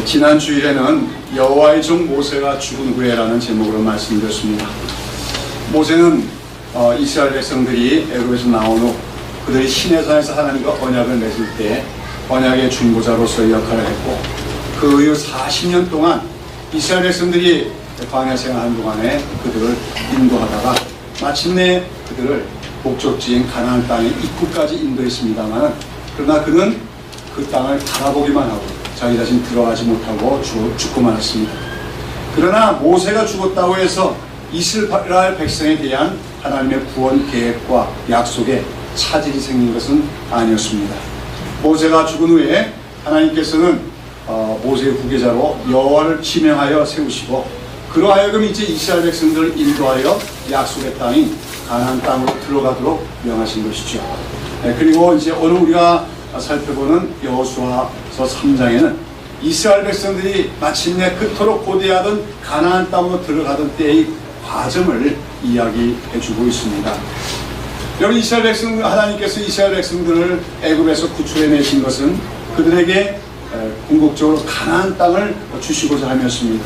지난 주일에는 여호와의 종 모세가 죽은 후에라는 제목으로 말씀드렸습니다. 모세는 이스라엘 백성들이 애굽에서 나온 후 그들이 시내산에서 하나님과 언약을 맺을 때 언약의 중보자로서의 역할을 했고, 그 이후 40년 동안 이스라엘 백성들이 광야 생활하는 동안에 그들을 인도하다가 마침내 그들을 목적지인 가나안 땅의 입구까지 인도했습니다만, 그러나 그는 그 땅을 바라보기만 하고 자기 자신 들어가지 못하고 죽고 말았습니다. 그러나 모세가 죽었다고 해서 이스라엘 백성에 대한 하나님의 구원 계획과 약속에 차질이 생긴 것은 아니었습니다. 모세가 죽은 후에 하나님께서는 모세의 후계자로 여호와를 지명하여 세우시고, 그로 하여금 이제 이스라엘 백성들을 인도하여 약속의 땅인 가나안 땅으로 들어가도록 명하신 것이죠. 그리고 이제 오늘 우리가 살펴보는 여호수아서 3장에는 이스라엘 백성들이 마침내 그토록 고대하던 가나안 땅으로 들어가던 때의 과정을 이야기해주고 있습니다. 여러분, 하나님께서 이스라엘 백성들을 애굽에서 구출해내신 것은 그들에게 궁극적으로 가나안 땅을 주시고자 함이었습니다.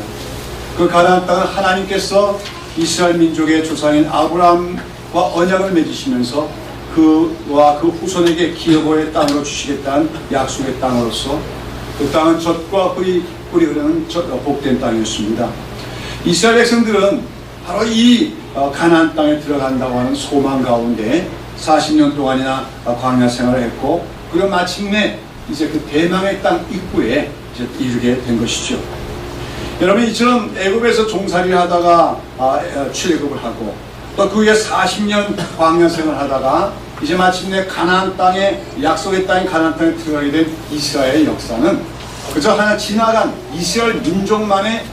그 가나안 땅은 하나님께서 이스라엘 민족의 조상인 아브라함과 언약을 맺으시면서 그와 그 후손에게 기업의 땅으로 주시겠다는 약속의 땅으로서 그 땅은 젖과 꿀이 흐르는 복된 땅이었습니다. 이스라엘 백성들은 바로 이 가나안 땅에 들어간다고 하는 소망 가운데 40년 동안이나 광야 생활을 했고, 그리고 마침내 이제 그 대망의 땅 입구에 이제 이르게 된 것이죠. 여러분, 이처럼 애굽에서 종살이를 하다가 출애굽을 하고, 또 그 후에 40년 광야 생활을 하다가 이제 마침내 가나안 땅에, 약속의 땅인 가나안 땅에 들어가게 된 이스라엘의 역사는 그저 하나 지나간 이스라엘 민족만의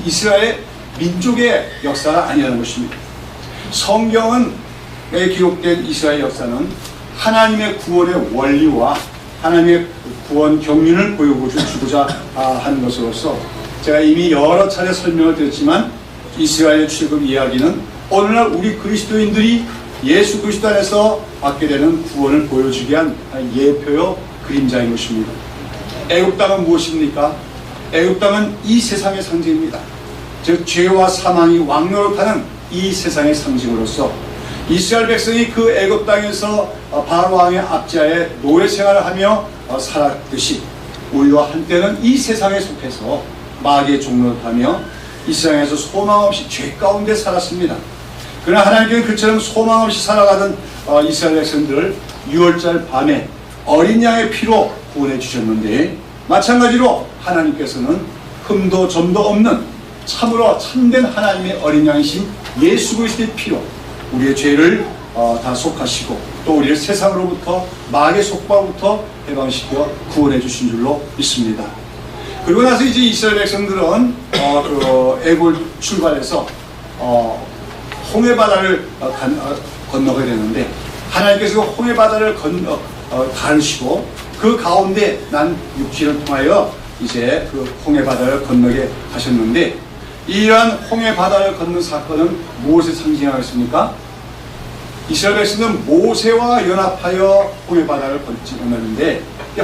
이스라엘 민족의 역사가 아니라는 것입니다. 성경에 기록된 이스라엘 역사는 하나님의 구원의 원리와 하나님의 구원 경륜을 보여주고자 하는 것으로서, 제가 이미 여러 차례 설명을 드렸지만 이스라엘의 출애굽 이야기는 오늘날 우리 그리스도인들이 예수 그리스도 안에서 받게 되는 구원을 보여주게 한 예표요 그림자인 것입니다. 애굽 땅은 무엇입니까? 애굽 땅은 이 세상의 상징입니다. 즉 죄와 사망이 왕노릇하는 이 세상의 상징으로서 이스라엘 백성이 그 애굽 땅에서 바로 왕의 압제하에 노예 생활을 하며 살았듯이 우리와 한때는 이 세상에 속해서 마귀의 종노릇하며 이 세상에서 소망 없이 죄 가운데 살았습니다. 그러나 하나님께는 그처럼 소망 없이 살아가던 이스라엘 백성들을 6월절 밤에 어린 양의 피로 구원해 주셨는데, 마찬가지로 하나님께서는 흠도 점도 없는 참으로 참된 하나님의 어린 양이신 예수 그리스도의 피로 우리의 죄를 다 속하시고, 또 우리를 세상으로부터 마귀의 속박부터 해방시켜 구원해 주신 줄로 믿습니다. 그리고 나서 이제 이스라엘 백성들은 애굽을 출발해서 홍해바다를 건너게 되는데, 하나님께서 홍해바다를 가르시고 그 가운데 난 육지를 통하여 이제 그 홍해바다를 건너게 하셨는데, 이러한 홍해바다를 건너는 사건은 무엇을 상징하겠습니까? 이스라엘 백성은 모세와 연합하여 홍해바다를 건너는데,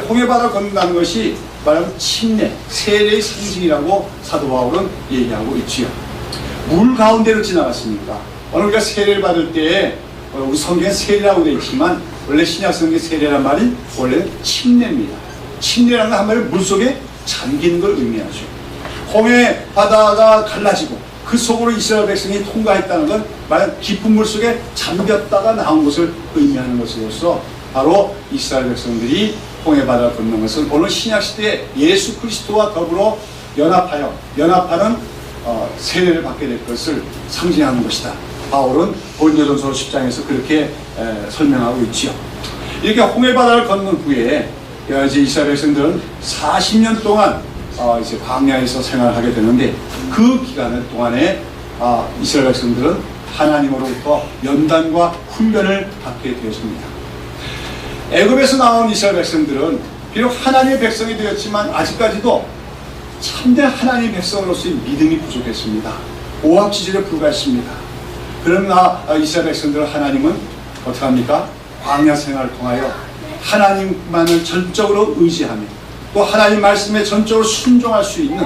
홍해바다를 건넌다는 것이 말하면 침례, 세례의 상징이라고 사도 바울은 얘기하고 있지요. 물 가운데로 지나갔습니까? 오늘 우리가 세례를 받을 때 우리 성경에 세례라고 되어 있지만 원래 신약 성경의 세례란 말이 원래는 침례입니다. 침례라는 건 한마디로 물속에 잠기는 걸 의미하죠. 홍해 바다가 갈라지고 그 속으로 이스라엘 백성이 통과했다는 건 말하면 깊은 물속에 잠겼다가 나온 것을 의미하는 것으로서 바로 이스라엘 백성들이 홍해 바다를 건넌 것은 오늘 신약 시대에 예수 그리스도와 더불어 연합하는 세례를 받게 될 것을 상징하는 것이다. 바울은 고린도전서 10장에서 그렇게 설명하고 있지요. 이렇게 홍해바다를 건넌 후에 이제 이스라엘 백성들은 40년 동안 이제 광야에서 생활하게 되는데, 그 기간 동안에 이스라엘 백성들은 하나님으로부터 연단과 훈련을 받게 되었습니다. 애굽에서 나온 이스라엘 백성들은 비록 하나님의 백성이 되었지만 아직까지도 참된 하나님의 백성으로서의 믿음이 부족했습니다. 오합지졸에 불과했습니다. 그러나 이스라엘 백성들을 하나님은 어떻게 합니까? 광야 생활을 통하여 하나님만을 전적으로 의지하며 또 하나님 말씀에 전적으로 순종할 수 있는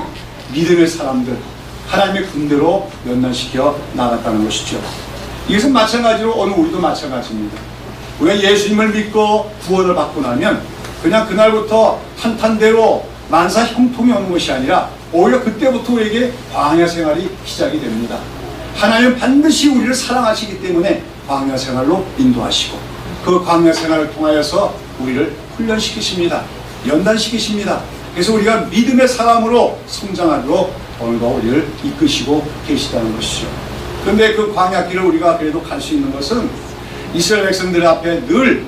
믿음의 사람들, 하나님의 군대로 연단시켜 나갔다는 것이죠. 이것은 마찬가지로 오늘 우리도 마찬가지입니다. 우리가 예수님을 믿고 구원을 받고 나면 그냥 그날부터 탄탄대로 만사 형통이 오는 것이 아니라 오히려 그때부터 우리에게 광야 생활이 시작이 됩니다. 하나님은 반드시 우리를 사랑하시기 때문에 광야 생활로 인도하시고 그 광야 생활을 통하여서 우리를 훈련시키십니다. 연단시키십니다. 그래서 우리가 믿음의 사람으로 성장하도록 오늘도 우리를 이끄시고 계시다는 것이죠. 그런데 그 광야길을 우리가 그래도 갈 수 있는 것은 이스라엘 백성들 앞에 늘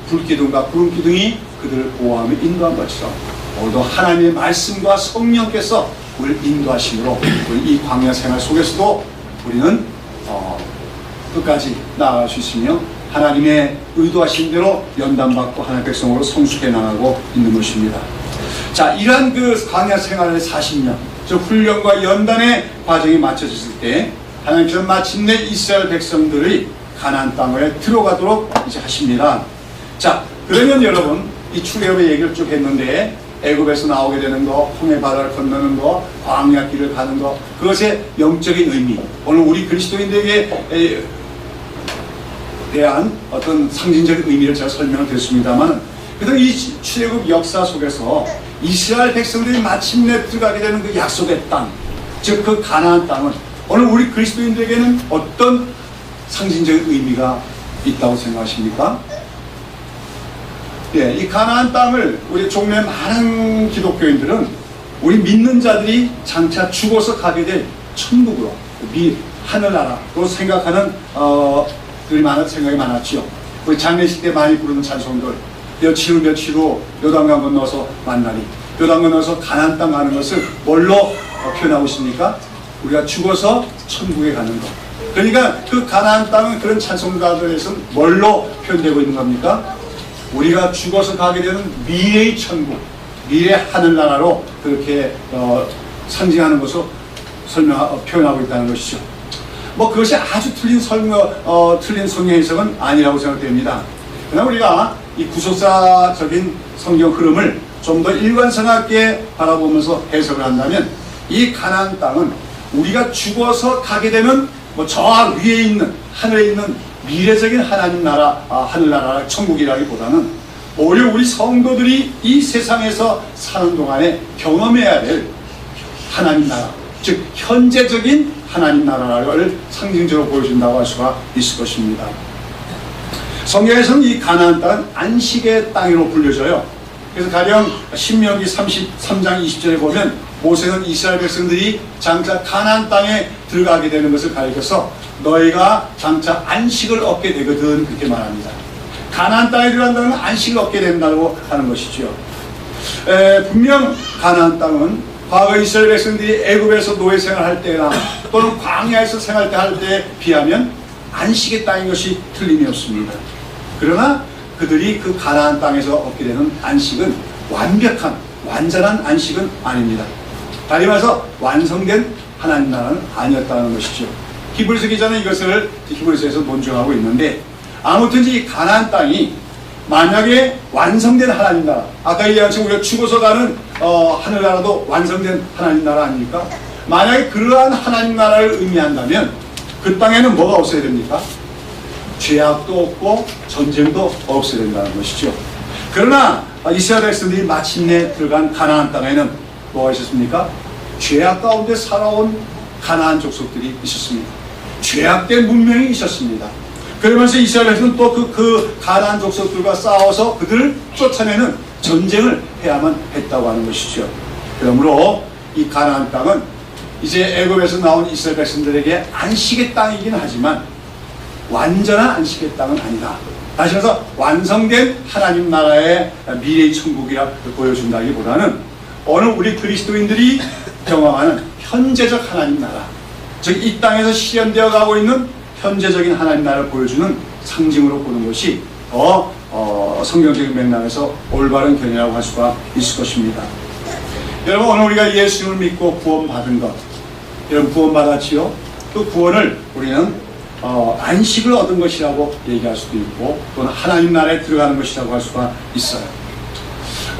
불기둥과 구름기둥이 그들을 보호하며 인도한 것처럼 오늘도 하나님의 말씀과 성령께서 우리를 인도하심으로 우리 이 광야 생활 속에서도 우리는 끝까지 나아갈 수 있으며 하나님의 의도하신 대로 연단받고 하나님의 백성으로 성숙해 나가고 있는 것입니다. 자, 이러한 그 광야 생활의 40년, 저 훈련과 연단의 과정이 마쳐졌을 때 하나님께서 마침내 이스라엘 백성들이 가나안 땅에 들어가도록 이제 하십니다. 자, 그러면 여러분 이 출애굽의 얘기를 쭉 했는데 애굽에서 나오게 되는 거, 홍해 바다를 건너는 거, 광야길을 가는 거, 그것의 영적인 의미, 오늘 우리 그리스도인들에게 대한 어떤 상징적인 의미를 제가 설명을 드렸습니다만, 그래서 이 출애굽 역사 속에서 이스라엘 백성들이 마침내 들어가게 되는 그 약속의 땅, 즉 그 가나안 땅은 오늘 우리 그리스도인들에게는 어떤 상징적인 의미가 있다고 생각하십니까? 예, 이 가나안 땅을 우리 종래 많은 기독교인들은 우리 믿는 자들이 장차 죽어서 가게 될 천국으로, 하늘나라로 생각하는 생각이 많았지요. 우리 장례식 때 많이 부르는 찬송들, 며칠 후 요단강 건너서 만나리, 요단 건너서 가나안 땅 가는 것을 뭘로 표현하고 있습니까? 우리가 죽어서 천국에 가는 것. 그러니까 그 가나안 땅은 그런 찬송가들에서 뭘로 표현되고 있는 겁니까? 우리가 죽어서 가게 되는 미래의 천국, 미래 하늘나라로 그렇게 상징하는 것으로 표현하고 있다는 것이죠. 뭐 그것이 아주 틀린 성경 해석은 아니라고 생각됩니다. 그러나 우리가 이 구속사적인 성경 흐름을 좀 더 일관성하게 바라보면서 해석을 한다면 이 가나안 땅은 우리가 죽어서 가게 되는 저 위에 있는 하늘에 있는 미래적인 하나님 나라, 하늘나라 천국이라기보다는 오히려 우리 성도들이 이 세상에서 사는 동안에 경험해야 될 하나님 나라, 즉 현재적인 하나님 나라를 상징적으로 보여준다고 할 수가 있을 것입니다. 성경에서는 이 가나안 땅은 안식의 땅으로 불려져요. 그래서 가령 신명기 33장 20절에 보면 모세는 이스라엘 백성들이 장차 가나안 땅에 들어가게 되는 것을 가리켜서 너희가 장차 안식을 얻게 되거든, 그렇게 말합니다. 가나안 땅에 들어간다는 안식을 얻게 된다고 하는 것이죠. 분명 가나안 땅은 과거 이스라엘 백성들이 애굽에서 노예 생활할 때나 또는 광야에서 생활할 때 할 때에 비하면 안식의 땅인 것이 틀림이 없습니다. 그러나 그들이 그 가나안 땅에서 얻게 되는 안식은 완전한 안식은 아닙니다. 다시 말해서 완성된 하나님 나라는 아니었다는 것이죠. 히브리서 기자는 이것을 히브리서에서 논증하고 있는데, 아무튼 이 가나안 땅이 만약에 완성된 하나님 나라, 아까 얘기한 것처럼 우리가 죽어서 가는 하늘나라도 완성된 하나님 나라 아닙니까? 만약에 그러한 하나님 나라를 의미한다면 그 땅에는 뭐가 없어야 됩니까? 죄악도 없고 전쟁도 없어야 된다는 것이죠. 그러나 이스라엘 백성들이 마침내 들어간 가나안 땅에는 뭐가 있었습니까? 죄악 가운데 살아온 가나안 족속들이 있었습니다. 죄악된 문명이 있었습니다. 그러면서 이스라엘에서는 또 그 가나안 족속들과 싸워서 그들을 쫓아내는 전쟁을 해야만 했다고 하는 것이죠. 그러므로 이 가나안 땅은 이제 애굽에서 나온 이스라엘 백성들에게 안식의 땅이긴 하지만 완전한 안식의 땅은 아니다. 다시 말해서 완성된 하나님 나라의 미래의 천국이라 보여준다기보다는 오늘 우리 그리스도인들이 경험하는 현재적 하나님 나라, 즉 이 땅에서 실현되어 가고 있는 현재적인 하나님 나라를 보여주는 상징으로 보는 것이 더 성경적인 맥락에서 올바른 견해라고 할 수가 있을 것입니다. 여러분, 오늘 우리가 예수님을 믿고 구원받은 것, 여러분 구원받았지요? 그 구원을 우리는 안식을 얻은 것이라고 얘기할 수도 있고 또는 하나님 나라에 들어가는 것이라고 할 수가 있어요.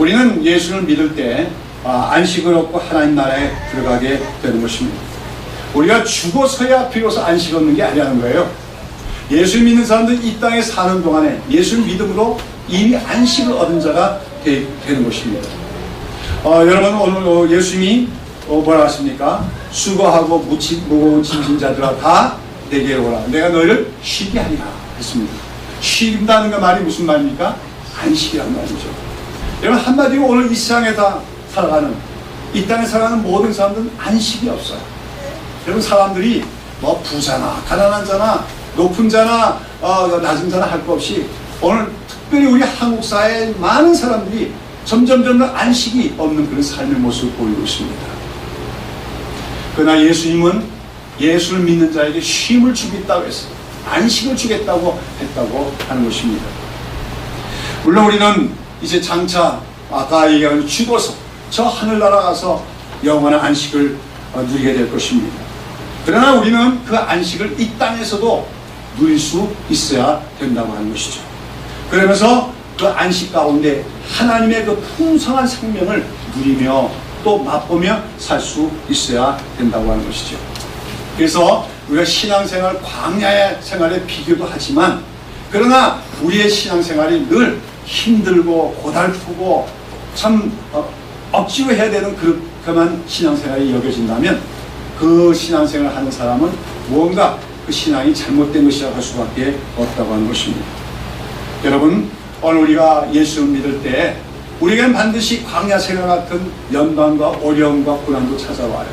우리는 예수를 믿을 때 안식을 얻고 하나님 나라에 들어가게 되는 것입니다. 우리가 죽어서야 비로소 안식 얻는 게 아니라는 거예요. 예수 믿는 사람들은 이 땅에 사는 동안에 예수를 믿음으로 이미 안식을 얻은 자가 되는 것입니다. 여러분, 오늘 예수님이 뭐라 하십니까? 수고하고 무거운 짐진 자들아 다 내게 오라. 내가 너희를 쉬게 하리라 했습니다. 쉰다는 그 말이 무슨 말입니까? 안식이라는 말이죠. 여러분, 한마디로 오늘 이 세상에 이 땅에 살아가는 모든 사람들은 안식이 없어요. 여러분, 사람들이 뭐 부자나 가난한 자나 높은 자나 낮은 자나 할 것 없이 오늘 특별히 우리 한국 사회의 많은 사람들이 점점 안식이 없는 그런 삶의 모습을 보이고 있습니다. 그러나 예수님은 예수를 믿는 자에게 쉼을 주겠다고 했어요. 안식을 주겠다고 했다고 하는 것입니다. 물론 우리는 이제 장차 아까 얘기한 죽어서 저 하늘나라 가서 영원한 안식을 누리게 될 것입니다. 그러나 우리는 그 안식을 이 땅에서도 누릴 수 있어야 된다고 하는 것이죠. 그러면서 그 안식 가운데 하나님의 그 풍성한 생명을 누리며 또 맛보며 살 수 있어야 된다고 하는 것이죠. 그래서 우리가 신앙생활, 광야의 생활에 비교도 하지만 그러나 우리의 신앙생활이 늘 힘들고 고달프고 참 억지로 해야 되는 그만 신앙생활이 여겨진다면 그 신앙생활을 하는 사람은 무언가 그 신앙이 잘못된 것이라고 할 수밖에 없다고 하는 것입니다. 여러분, 오늘 우리가 예수를 믿을 때 우리에게는 반드시 광야 생활 같은 연단과 어려움과 고난도 찾아와요.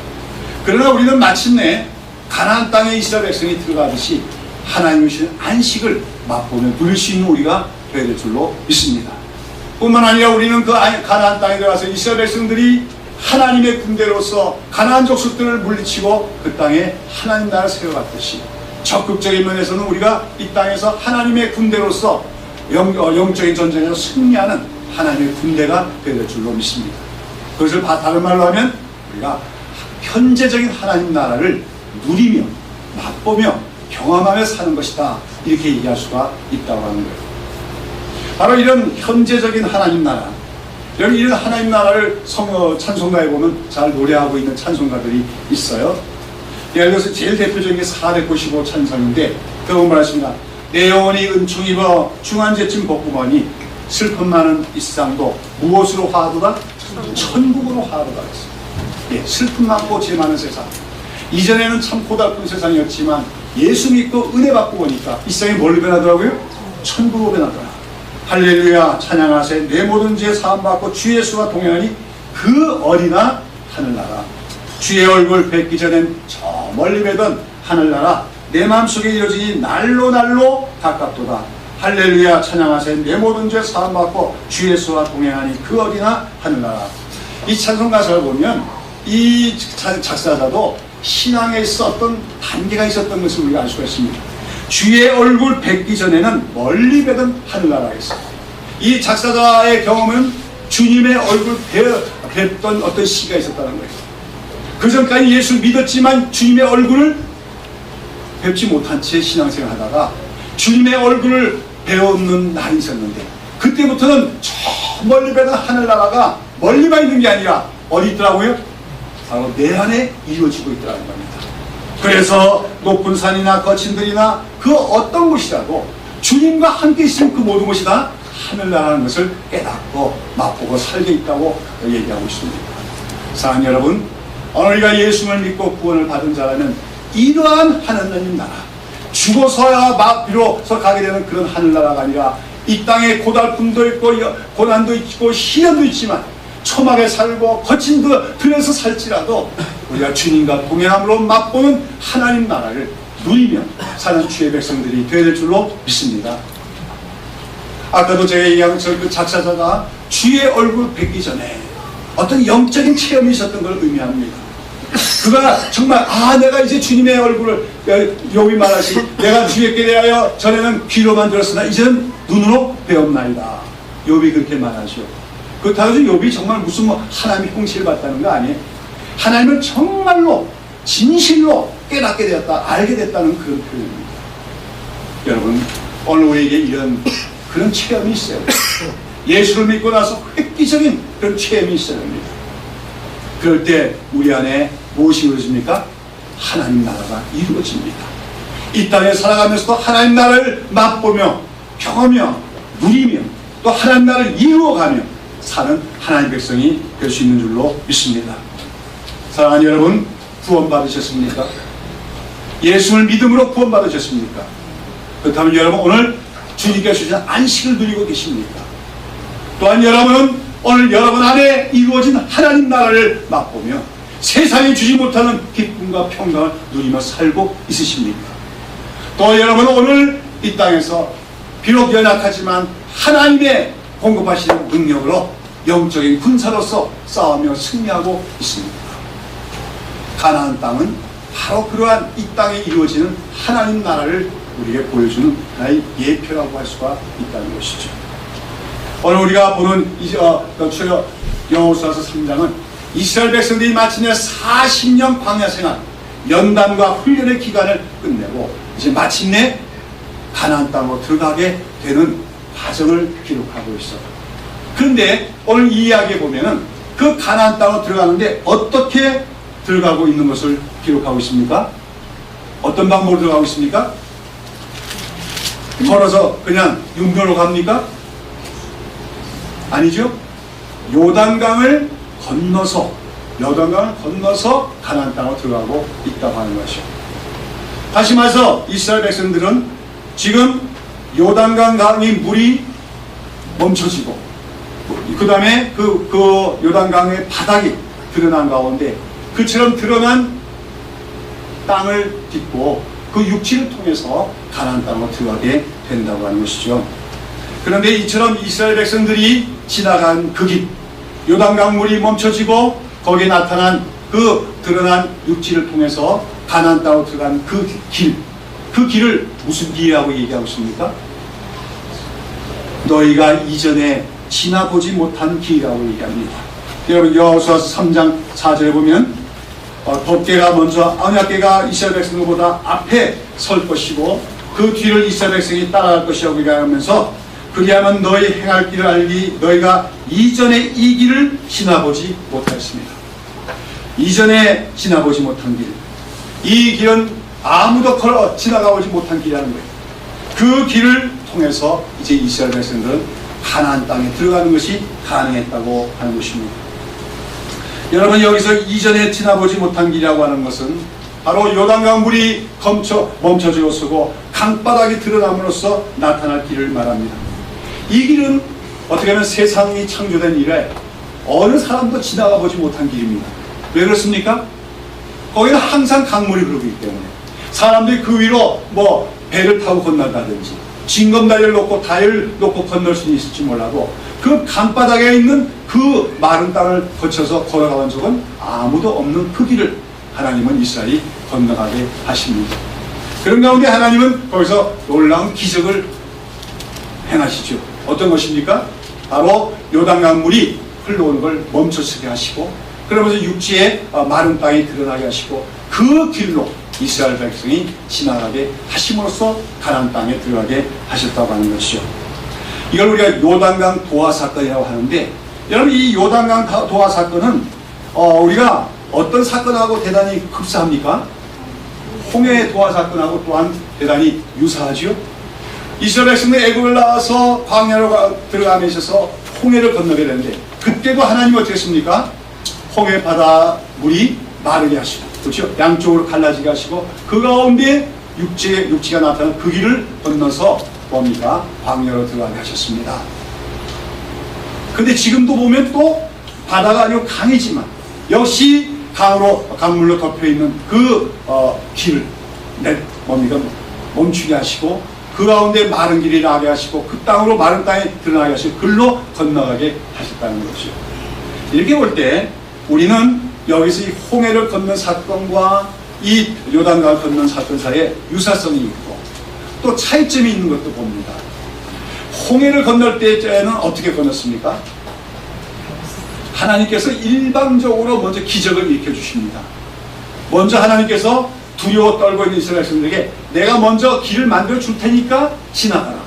그러나 우리는 마침내 가나안 땅에 이스라엘 백성이 들어가듯이 하나님이 주신 안식을 맛보며 누릴 수 있는 우리가 되어야 될 줄로 믿습니다. 뿐만 아니라 우리는 그 가나안 땅에 들어가서 이스라엘 백성들이 하나님의 군대로서 가나안 족속들을 물리치고 그 땅에 하나님 나라를 세워갔듯이 적극적인 면에서는 우리가 이 땅에서 하나님의 군대로서 영적인 전쟁에서 승리하는 하나님의 군대가 되어야 될 줄로 믿습니다. 그것을 다른 말로 하면 우리가 현재적인 하나님 나라를 누리며 맛보며 경험하며 사는 것이다, 이렇게 얘기할 수가 있다고 하는 거예요. 바로 이런 현재적인 하나님 나라, 이런 하나님 나라를 찬송가에 보면 잘 노래하고 있는 찬송가들이 있어요. 예를 들어서 제일 대표적인 게 495 찬송인데 그건 뭐라십니까? 내 영혼이 은총 입어 중한제쯤 복구하니 슬픔 많은 이 세상도 무엇으로 화하도다? 천국으로 화하도다 했어요. 예, 슬픔 많고 죄 많은 세상. 이전에는 참 고달픈 세상이었지만 예수 믿고 은혜 받고 보니까 이 세상이 뭘로 변하더라고요? 천국으로 변하더라. 할렐루야 찬양하세. 내 모든 죄 사함받고 주 예수와 동행하니 그 어리나 하늘나라. 주의 얼굴 뵙기 전엔 저 멀리 뵈던 하늘나라 내 마음속에 이루어지니 날로 가깝도다. 할렐루야 찬양하세. 내 모든 죄 사함받고 주 예수와 동행하니 그 어리나 하늘나라. 이 찬송 가사를 보면 이 작사자도 신앙에 있었던 단계가 있었던 것을 우리가 알 수가 있습니다. 주의 얼굴 뵙기 전에는 멀리 뵈던 하늘나라에서 이 작사자의 경험은 주님의 얼굴 뵙던 어떤 시기가 있었다는 거예요. 그 전까지 예수를 믿었지만 주님의 얼굴을 뵙지 못한 채 신앙생활 하다가 주님의 얼굴을 배우는 날이 있었는데 그때부터는 저 멀리 뵈던 하늘나라가 멀리만 있는 게 아니라 어디 있더라고요? 바로 내 안에 이루어지고 있더라는 겁니다. 그래서 높은 산이나 거친 들이나 그 어떤 곳이라도 주님과 함께 있으면 그 모든 것이 다 하늘나라는 것을 깨닫고 맛보고 살게 있다고 얘기하고 있습니다. 사랑하는 여러분, 오늘 우리가 예수를 믿고 구원을 받은 자라면 이러한 하나님 나라, 죽어서야 비로소 가게 되는 그런 하늘나라가 아니라 이 땅에 고달픔도 있고 고난도 있고 시련도 있지만 초막에 살고 거친 그 들에서 살지라도 우리가 주님과 동행함으로 맛보는 하나님 나라를 누리며 사는 주의 백성들이 되어야 될 줄로 믿습니다. 아까도 제가 얘기한 것처럼 그 작사자가 주의 얼굴 뵙기 전에 어떤 영적인 체험이 있었던 걸 의미합니다. 그가 정말 내가 이제 주님의 얼굴을 욥이 말하시 내가 주에게 대하여 전에는 귀로만 들었으나 이제는 눈으로 배웠나이다. 욥이 그렇게 말하죠. 그렇다고 해서 욥이 정말 무슨 하나님의 형식을 봤다는 거 아니에요. 하나님을 정말로 진실로 깨닫게 되었다, 알게 됐다는 그런 표현입니다. 여러분, 오늘 우리에게 이런 그런 체험이 있어요. 예수를 믿고 나서 획기적인 그런 체험이 있어야 합니다. 그럴 때 우리 안에 무엇이 이루어집니까? 하나님 나라가 이루어집니다. 이 땅에 살아가면서도 하나님 나라를 맛보며 경험하며 누리며 또 하나님 나라를 이루어가며 사는 하나님 백성이 될 수 있는 줄로 믿습니다. 사랑하는 여러분, 구원받으셨습니까? 예수를 믿음으로 구원받으셨습니까? 그렇다면 여러분 오늘 주님께서 주신 안식을 누리고 계십니까? 또한 여러분은 오늘 여러분 안에 이루어진 하나님 나라를 맛보며 세상이 주지 못하는 기쁨과 평강을 누리며 살고 있으십니까? 또 여러분은 오늘 이 땅에서 비록 연약하지만 하나님의 공급하시는 능력으로 영적인 군사로서 싸우며 승리하고 있습니다. 가나안 땅은 바로 그러한 이 땅에 이루어지는 하나님 나라를 우리에게 보여주는 하나의 예표라고 할 수가 있다는 것이죠. 오늘 우리가 보는 여호수아서 3장은 이스라엘 백성들이 마침내 40년 광야 생활, 연단과 훈련의 기간을 끝내고 이제 마침내 가나안 땅으로 들어가게 되는 과정을 기록하고 있어요. 그런데 오늘 이 이야기에 보면은 그 가나안 땅으로 들어가는데 어떻게 들어가고 있는 것을 기록하고 있습니까? 어떤 방법으로 들어가고 있습니까? 걸어서 그냥 육로로 갑니까? 아니죠. 요단강을 건너서 가나안 땅으로 들어가고 있다고 하는 것이죠. 다시 말해서 이스라엘 백성들은 지금 요단강 강의 물이 멈춰지고 그 다음에 그 요단강의 바닥이 드러난 가운데 그처럼 드러난 땅을 딛고 그 육지를 통해서 가나안 땅으로 들어가게 된다고 하는 것이죠. 그런데 이처럼 이스라엘 백성들이 지나간 그 길, 요단강 물이 멈춰지고 거기에 나타난 그 드러난 육지를 통해서 가나안 땅으로 들어간 그 길을 무슨 길이라고 얘기하고 있습니까? 너희가 이전에 지나보지 못한 길이라고 얘기합니다. 여러분 여호수아서 3장 4절에 보면 덮개가 먼저 언약궤가 이스라엘 백성들보다 앞에 설 것이고 그 뒤를 이스라엘 백성이 따라갈 것이라고 얘기하면서 그리하면 너희 행할 길을 알기 너희가 이전에 이 길을 지나보지 못하였습니다. 이전에 지나보지 못한 길, 이 길은 아무도 걸어 지나가보지 못한 길이라는 거예요. 그 길을 통해서 이제 이스라엘 백성들은 가나안 땅에 들어가는 것이 가능했다고 하는 것입니다. 여러분 여기서 이전에 지나보지 못한 길이라고 하는 것은 바로 요단강 물이 멈춰지었고 강바닥이 드러남으로써 나타날 길을 말합니다. 이 길은 어떻게 하면 세상이 창조된 이래 어느 사람도 지나가 보지 못한 길입니다. 왜 그렇습니까? 거기는 항상 강물이 흐르기 때문에 사람들이 그 위로 배를 타고 건널다든지 징검다리를 놓고 다리를 놓고 건널 수는 있을지 몰라도 그 강바닥에 있는 그 마른 땅을 거쳐서 걸어가본 적은 아무도 없는 그 길을 하나님은 이스라엘이 건너가게 하십니다. 그런 가운데 하나님은 거기서 놀라운 기적을 행하시죠. 어떤 것입니까? 바로 요단강 물이 흘러오는 걸 멈춰서게 하시고 그러면서 육지에 마른 땅이 드러나게 하시고 그 길로 이스라엘 백성이 지나가게 하심으로써 가나안 땅에 들어가게 하셨다고 하는 것이죠. 이걸 우리가 요단강 도하 사건이라고 하는데 여러분 이 요단강 도하 사건은 우리가 어떤 사건하고 대단히 흡사합니까? 홍해 도하 사건하고 또한 대단히 유사하죠. 이스라엘 백성들이 애굽을 나와서 광야로 들어가며 있어서 홍해를 건너게 되는데 그때도 하나님이 어떻게 했습니까? 홍해 바다 물이 마르게 하시고 그렇죠? 양쪽으로 갈라지게 하시고 그 가운데 육지가 나타나는 그 길을 건너서 뭡니까? 광야로 들어가게 하셨습니다. 근데 지금도 보면 또 바다가 아니고 강이지만 역시 강물로 덮여있는 그 길을 멈추게 하시고 그 가운데 마른 길이 나게 하시고 그 땅으로 마른 땅에 드러나게 하시고 글로 건너가게 하셨다는 것이죠. 이렇게 볼 때 우리는 여기서 이 홍해를 건넌 사건과 이 요단강을 건넌 사건 사이에 유사성이 있고 또 차이점이 있는 것도 봅니다. 홍해를 건널 때는 어떻게 건넜습니까? 하나님께서 일방적으로 먼저 기적을 일으켜 주십니다. 먼저 하나님께서 두려워 떨고 있는 이스라엘 백성들에게 내가 먼저 길을 만들어 줄 테니까 지나가라.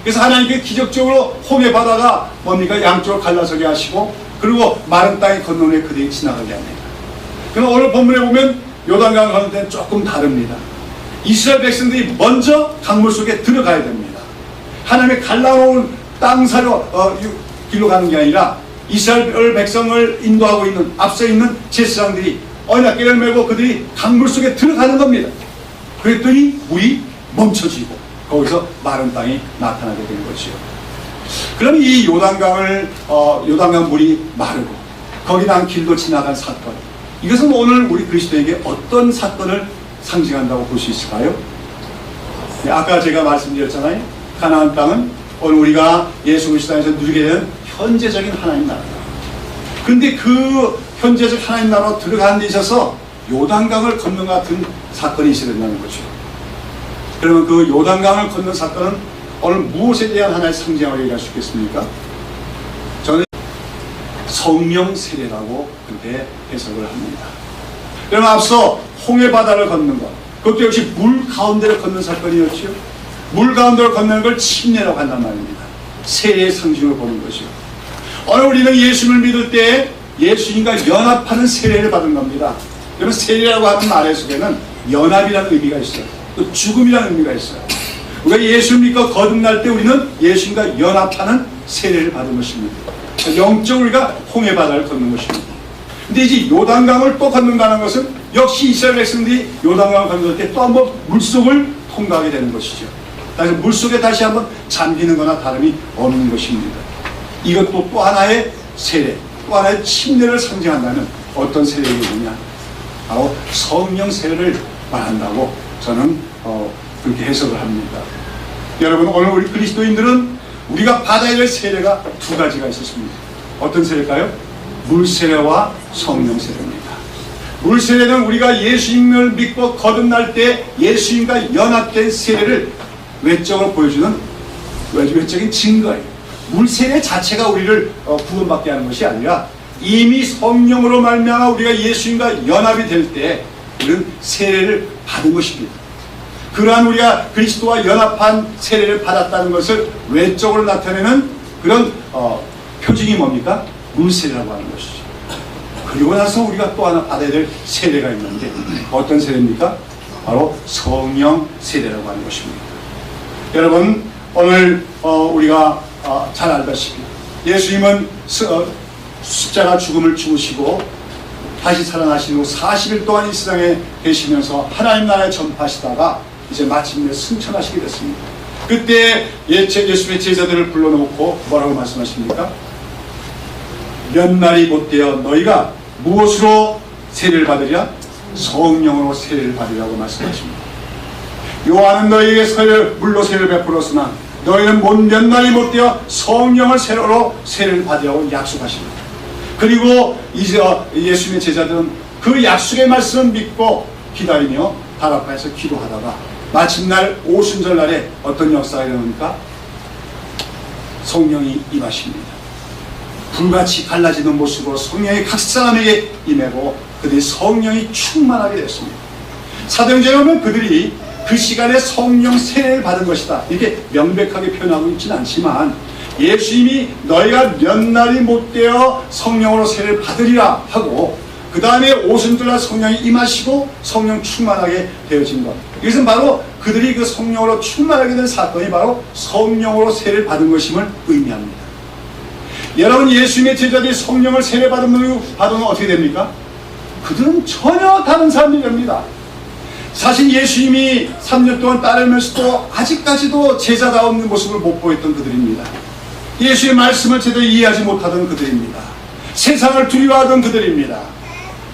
그래서 하나님께 기적적으로 홍해 바다가 뭡니까? 양쪽으로 갈라서게 하시고 그리고 마른 땅에 건너에 그들이 지나가게 합니다. 그럼 오늘 본문에 보면 요단강 가는 데는 조금 다릅니다. 이스라엘 백성들이 먼저 강물 속에 들어가야 됩니다. 하나님의 갈라놓은 땅사로 길로 가는 게 아니라 이스라엘 백성을 인도하고 있는 앞서 있는 제사장들이 언약궤를 메고 그들이 강물 속에 들어가는 겁니다. 그랬더니 물이 멈춰지고 거기서 마른 땅이 나타나게 된 것이요. 그럼 이 요단강 물이 마르고 거기 난 길도 지나간 사건, 이것은 오늘 우리 그리스도에게 어떤 사건을 상징한다고 볼 수 있을까요? 네, 아까 제가 말씀드렸잖아요. 가나안 땅은 오늘 우리가 예수 그리스도 안에서 누리게 되는 현재적인 하나님 나라다. 그런데 그 현재적 하나님 나라로 들어가는 데 있어서 요단강을 건넌 같은 사건이 있어야 된다는 거죠. 그러면 그 요단강을 건넌 사건은 오늘 무엇에 대한 하나의 상징으로 얘기할 수 있겠습니까? 저는 성령 세례라고 그렇게 해석을 합니다. 그러면 앞서 홍해 바다를 걷는 것, 그것도 역시 물 가운데를 걷는 사건이었죠. 물 가운데를 걷는 걸 침례라고 한단 말입니다. 세례의 상징을 보는 것이요. 오늘 우리는 예수님을 믿을 때 예수님과 연합하는 세례를 받은 겁니다. 여러분, 세례라고 하는 말의 속에는 연합이라는 의미가 있어요. 또 죽음이라는 의미가 있어요. 우리가 예수를 믿고 거듭날 때 우리는 예수님과 연합하는 세례를 받은 것입니다. 영적으로 우리가 홍해 바다를 걷는 것입니다. 근데 이제 요단강을 또 건넌다는 것은 역시 이스라엘 백성들이 요단강을 건널 때 또 한번 물속을 통과하게 되는 것이죠. 다시 물속에 다시 한번 잠기는 거나 다름이 없는 것입니다. 이것도 또 하나의 세례, 또 하나의 침례를 상징한다면 어떤 세례이냐? 바로 성령 세례를 말한다고 저는 그렇게 해석을 합니다. 여러분, 오늘 우리 그리스도인들은 우리가 받아야 될 세례가 두 가지가 있었습니다. 어떤 세례일까요? 물세례와 성령 세례입니다. 물세례는 우리가 예수님을 믿고 거듭날 때 예수님과 연합된 세례를 외적으로 보여주는 외적인 증거예요. 물세례 자체가 우리를 구원받게 하는 것이 아니라 이미 성령으로 말미암아 우리가 예수님과 연합이 될 때 우리는 세례를 받은 것입니다. 그러한 우리가 그리스도와 연합한 세례를 받았다는 것을 외적으로 나타내는 그런 표징이 뭡니까? 물세례라고 하는 것이죠. 그리고 나서 우리가 또 하나 받아야 될 세례가 있는데 어떤 세례입니까? 바로 성령 세례라고 하는 것입니다. 여러분, 오늘 우리가 잘 알다시피 예수님은 십자가 죽음을 죽으시고 다시 살아나시고 40일 동안 이 세상에 계시면서 하나님 나라에 전파하시다가 이제 마침내 승천하시게 됐습니다. 그때 예수님의 제자들을 불러놓고 뭐라고 말씀하십니까? 몇 날이 못되어 너희가 무엇으로 세례를 받으랴? 성령으로 세례를 받으라고 말씀하십니다. 요한은 너희에게 물로 세례를 베풀었으나 너희는 몇 날이 못되어 성령을 세례로 세례를 받으라고 약속하십니다. 그리고 이제 예수님의 제자들은 그 약속의 말씀을 믿고 기다리며 달 앞에서 기도하다가 마침날 오순절날에 어떤 역사가 일어납니까? 성령이 임하십니다. 불같이 갈라지는 모습으로 성령이 각 사람에게 임하고 그들이 성령이 충만하게 됐습니다. 사도행전에 보면 그들이 그 시간에 성령 세례를 받은 것이다 이렇게 명백하게 표현하고 있지는 않지만 예수님이 너희가 몇 날이 못되어 성령으로 세례를 받으리라 하고 그 다음에 오순절날 성령이 임하시고 성령 충만하게 되어진 것, 이것은 바로 그들이 그 성령으로 충만하게 된 사건이 바로 성령으로 세례를 받은 것임을 의미합니다. 여러분, 예수님의 제자들이 성령을 세례받으면 어떻게 됩니까? 그들은 전혀 다른 사람이 됩니다. 사실 예수님이 3년 동안 따르면서도 아직까지도 제자다운 모습을 못 보였던 그들입니다. 예수의 말씀을 제대로 이해하지 못하던 그들입니다. 세상을 두려워하던 그들입니다.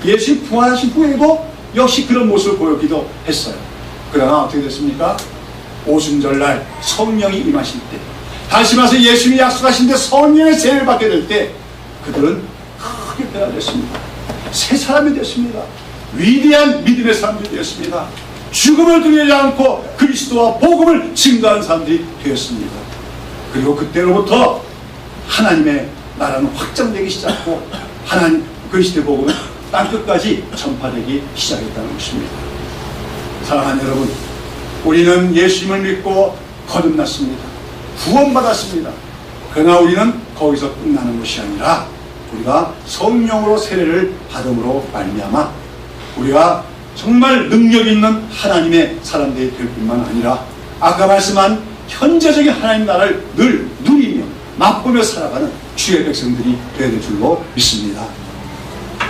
예수님 부활하신 후에도 역시 그런 모습을 보였기도 했어요. 그러나 어떻게 됐습니까? 오순절날 성령이 임하실 때, 다시 말해서 예수님이 약속하신 데 성령의 세례를 받게 될 때 그들은 크게 변화됐습니다. 새 사람이 됐습니다. 위대한 믿음의 사람들이 되었습니다. 죽음을 두려워하지 않고 그리스도와 복음을 증거하는 사람들이 되었습니다. 그리고 그때로부터 하나님의 나라는 확장되기 시작하고 하나님 그리스도의 복음은 땅끝까지 전파되기 시작했다는 것입니다. 사랑하는 여러분, 우리는 예수님을 믿고 거듭났습니다. 구원받았습니다. 그러나 우리는 거기서 끝나는 것이 아니라 우리가 성령으로 세례를 받음으로 말미암아 우리가 정말 능력 있는 하나님의 사람들이 될 뿐만 아니라 아까 말씀한 현재적인 하나님 나라를 늘 누리며 맛보며 살아가는 주의 백성들이 되어야 될 줄로 믿습니다.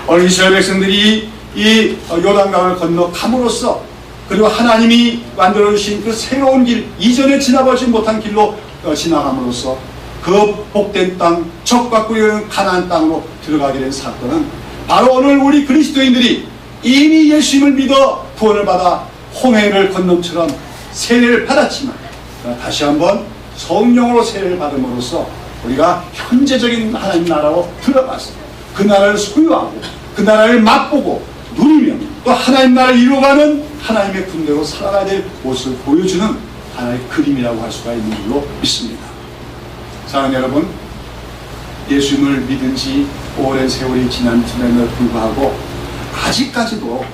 오늘 이스라엘 백성들이 이 요단강을 건너감으로써 그리고 하나님이 만들어주신 그 새로운 길, 이전에 지나보지 못한 길로 지나감으로써 그 복된 땅, 적받고 있는 가나안 땅으로 들어가게 된 사건은 바로 오늘 우리 그리스도인들이 이미 예수님을 믿어 구원을 받아 홍해를 건너처럼 세례를 받았지만 다시 한번 성령으로 세례를 받음으로써 우리가 현재적인 하나님 나라로 들어가서 그 나라를 소유하고 그 나라를 맛보고 누리며 또 하나님 나라를 이루어가는 하나님의 군대로 살아가야 될 모습을 보여주는 하나의 그림이라고 할 수가 있는 줄로 믿습니다. 사랑하는 여러분, 예수님을 믿은 지 오랜 세월이 지남에도 불구하고 아직까지도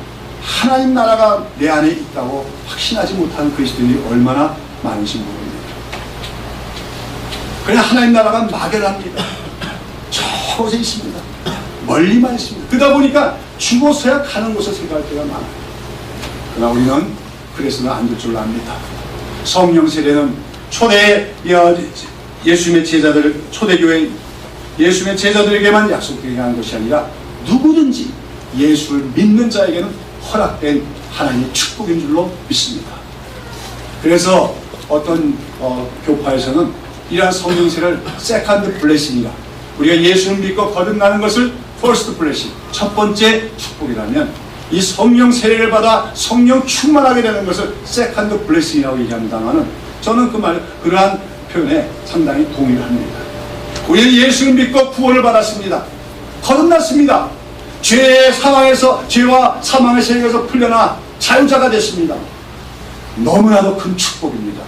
하나님 나라가 내 안에 있다고 확신하지 못하는 그리스도인이 얼마나 많은지 모릅니다. 그냥 하나님 나라가 막연합니다. 저곳에 있습니다. 멀리만 있습니다. 그러다 보니까 죽어서야 가는 곳을 생각할 때가 많아요. 그러나 우리는 그래서는 안 될 줄 압니다. 성령 세례는 초대 예수님의 제자들, 초대교회 예수님의 제자들에게만 약속되게 하는 것이 아니라 누구든지 예수를 믿는 자에게는 허락된 하나님의 축복인 줄로 믿습니다. 그래서 어떤 교파에서는 이러한 성령 세례를 세컨드 블레싱이라, 우리가 예수를 믿고 거듭나는 것을 퍼스트 블레싱, 첫 번째 축복이라면 이 성령 세례를 받아 성령 충만하게 되는 것을 세컨드 블레싱이라고 얘기합니다만은 저는 그러한 표현에 상당히 동의를 합니다. 우리는 예수를 믿고 구원을 받았습니다. 거듭났습니다. 죄의 상황에서, 죄와 사망의 세계에서 풀려나 자유자가 됐습니다. 너무나도 큰 축복입니다.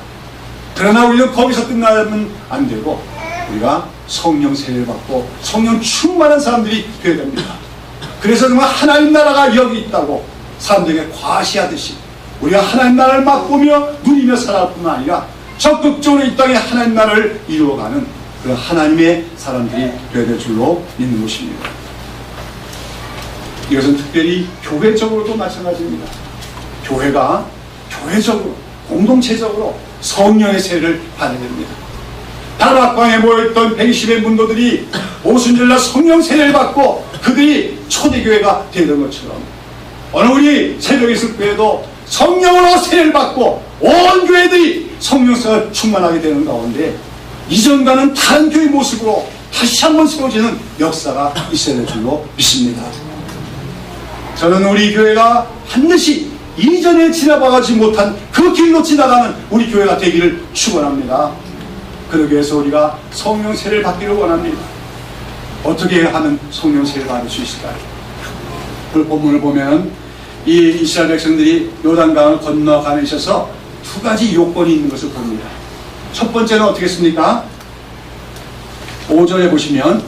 그러나 우리는 거기서 끝나면 안 되고 우리가 성령 세례를 받고 성령 충만한 사람들이 되어야 됩니다. 그래서 정말 하나님 나라가 여기 있다고 사람들에게 과시하듯이 우리가 하나님 나라를 맛보며 누리며 살아갈 뿐만 아니라 적극적으로 이 땅에 하나님 나라를 이루어가는 그 하나님의 사람들이 되어야 될 줄로 믿는 것입니다. 이것은 특별히 교회적으로도 마찬가지입니다. 교회가 교회적으로 공동체적으로 성령의 세례를 받아야 됩니다. 다락방에 모여있던 120의 문도들이 오순절날 성령 세례를 받고 그들이 초대교회가 되는 것처럼 오늘 우리 새벽에 있을 교회도 성령으로 세례를 받고 온 교회들이 성령을 충만하게 되는 가운데 이전과는 다른 교회 모습으로 다시 한번 세워지는 역사가 있어야 될 줄로 믿습니다. 저는 우리 교회가 반드시 이전에 지나가지 못한 그 길로 지나가는 우리 교회가 되기를 축원합니다. 그러기 위해서 우리가 성령 세례를 받기를 원합니다. 어떻게 하면 성령 세례를 받을 수 있을까요? 그 본문을 보면 이 이스라엘 백성들이 요단강을 건너가는 있어서 두 가지 요건이 있는 것을 봅니다. 첫 번째는 어떻게 했습니까? 5절에 보시면